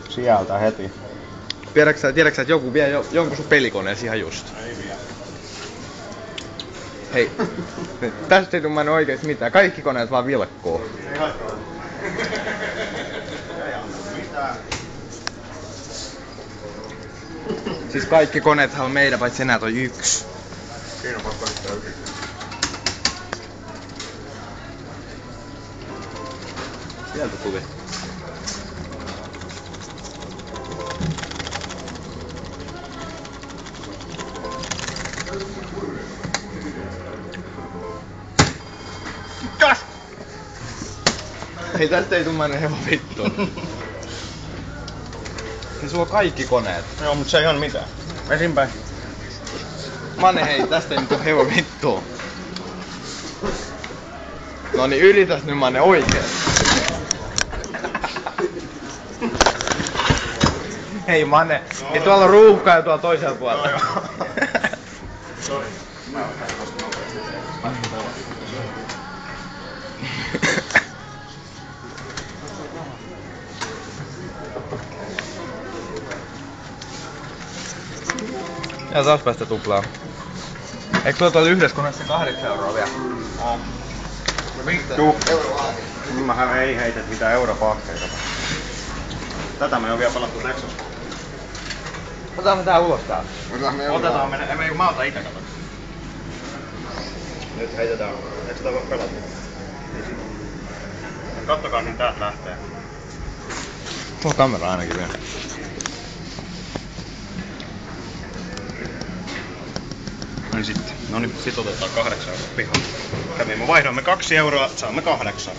Sieltä heti. Tiedätkö sä, että joku vie jonkun sun pelikoneesi ihan just? Ei vie. Hei, tästä ei tuu oikeesti mitään. Kaikki koneet vaan vilkkuu. Ei haittaa. Ei anna mitään. Siis kaikki koneethan on meidän, paitsi enää toi yksi. Siinä on pakko liittää yksi. Sieltä tuli. Kas! Hei, tästä ei tuu hevon vittu. Ja sulla on kaikki koneet. Joo, mut se ei ihan mitään. Esinpäin. Mane, hei, tästä ei tuu hevon vittu. No niin, yritäs nyt Mane oikein. Hei Mane, ei tuolla on ruuhkaa ja tuolla toisella puolella. Sori. Ja taas päästä tuplaa. Eikö tuota oli yhdessä koneessa 8 € vielä? No. Vittu. Mähän ei heitä mitään europakkeita. Tätä me on vielä pelattu Texas. Otamme tää ulos tää. Otetaan me, mä otan ite kato. Nyt heitetään. Eikö tää voi pelata? Kattokaa niin täältä lähtee. Tuo kamera ainakin vielä. Niin sitten. No niin, sit otetaan 8 € pihaan. Kävimme vaihdoimme 2 €, saamme 8.